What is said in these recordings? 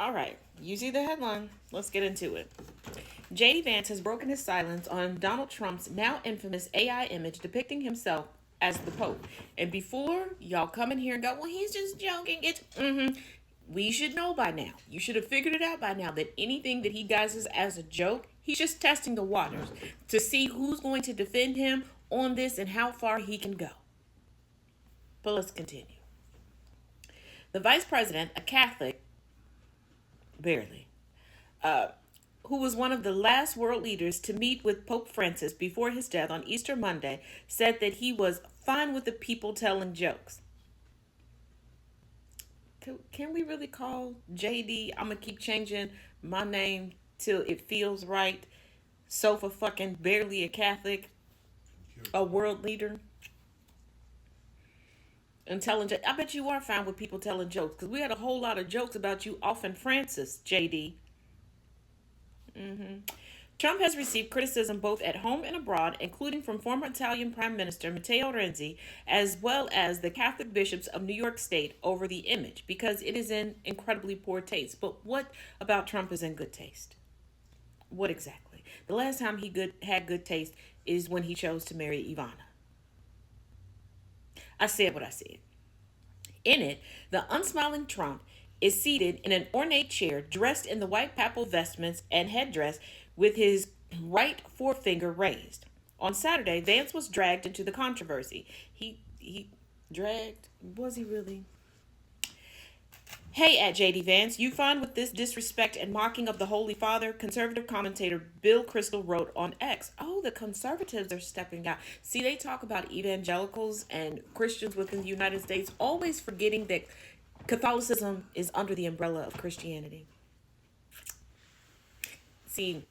All right, you see the headline. Let's get into it. JD Vance has broken his silence on Donald Trump's now infamous AI image depicting himself as the Pope. And before y'all come in here and go, well, he's just joking. We should know by now. You should have figured it out by now that anything that he guises as a joke, he's just testing the waters to see who's going to defend him on this and how far he can go. But let's continue. The vice president, a Catholic, barely, who was one of the last world leaders to meet with Pope Francis before his death on Easter Monday, said that he was fine with the people telling jokes. Can we really call JD? I'm gonna keep changing my name till it feels right. Sofa fucking barely a Catholic, a world leader, and telling. I bet you are fine with people telling jokes because we had a whole lot of jokes about you off in Francis, JD. Trump has received criticism both at home and abroad, including from former Italian Prime Minister Matteo Renzi, as well as the Catholic bishops of New York State, over the image because it is in incredibly poor taste. But what about Trump is in good taste? What exactly? The last time he had good taste is when he chose to marry Ivana. I said what I said. In it, the unsmiling Trump is seated in an ornate chair, dressed in the white papal vestments and headdress, with his right forefinger raised. On Saturday, Vance was dragged into the controversy. He dragged? Was he really? Hey, at JD Vance, you fine with this disrespect and mocking of the Holy Father? Conservative commentator Bill Kristol wrote on X. Oh, the conservatives are stepping out. See, they talk about evangelicals and Christians within the United States, always forgetting that Catholicism is under the umbrella of Christianity. See,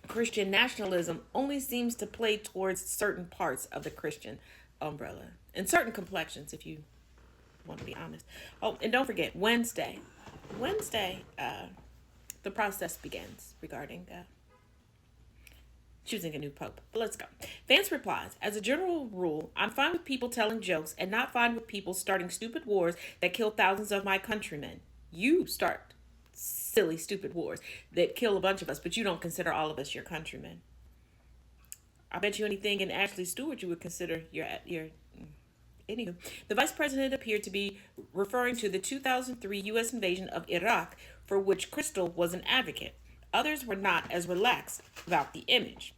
Christian nationalism only seems to play towards certain parts of the Christian umbrella and certain complexions, if you want to be honest. Oh, and don't forget, Wednesday, the process begins regarding choosing a new pope. But let's go. Vance replies, as a general rule, I'm fine with people telling jokes and not fine with people starting stupid wars that kill thousands of my countrymen. You start silly, stupid wars that kill a bunch of us, but you don't consider all of us your countrymen. I bet you anything in Ashley Stewart you would consider your. Anywho, the vice president appeared to be referring to the 2003 U.S. invasion of Iraq, for which Kristol was an advocate. Others were not as relaxed about the image.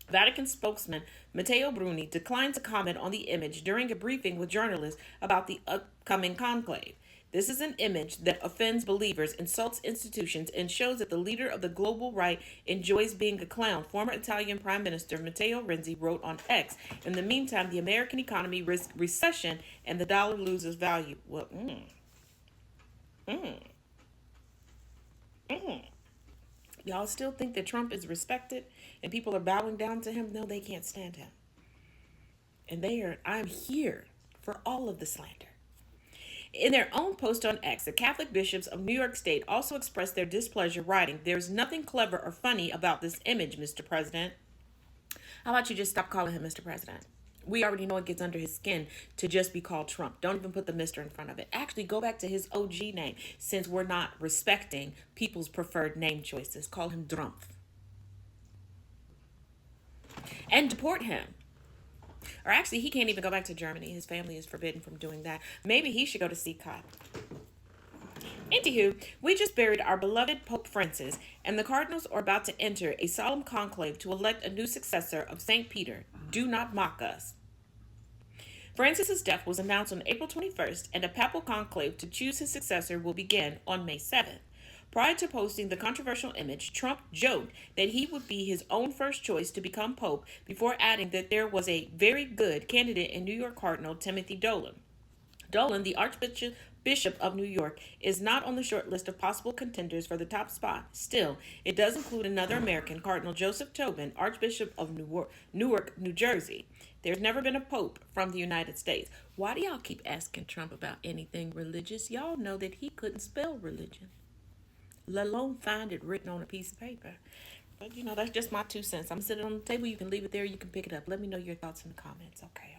Vatican spokesman Matteo Bruni declined to comment on the image during a briefing with journalists about the upcoming conclave. This is an image that offends believers, insults institutions, and shows that the leader of the global right enjoys being a clown, former Italian Prime Minister Matteo Renzi wrote on X. In the meantime, the American economy risks recession and the dollar loses value. Well, y'all still think that Trump is respected and people are bowing down to him? No, they can't stand him. And I'm here for all of the slander. In their own post on X, the Catholic bishops of New York State also expressed their displeasure, writing, there's nothing clever or funny about this image, Mr. President. How about you just stop calling him Mr. President? We already know it gets under his skin to just be called Trump. Don't even put the Mr. in front of it. Actually, go back to his OG name, since we're not respecting people's preferred name choices. Call him Trump. And deport him. Or actually, he can't even go back to Germany. His family is forbidden from doing that. Maybe he should go to CCOT. Anywho, we just buried our beloved Pope Francis, and the cardinals are about to enter a solemn conclave to elect a new successor of St. Peter. Do not mock us. Francis's death was announced on April 21st, and a papal conclave to choose his successor will begin on May 7th. Prior to posting the controversial image, Trump joked that he would be his own first choice to become Pope, before adding that there was a very good candidate in New York Cardinal Timothy Dolan. Dolan, the Archbishop of New York, is not on the short list of possible contenders for the top spot. Still, it does include another American, Cardinal Joseph Tobin, Archbishop of Newark, New Jersey. There's never been a pope from the United States. Why do y'all keep asking Trump about anything religious? Y'all know that he couldn't spell religion, let alone find it written on a piece of paper. But, that's just my 2 cents. I'm sitting on the table. You can leave it there. You can pick it up. Let me know your thoughts in the comments. Okay.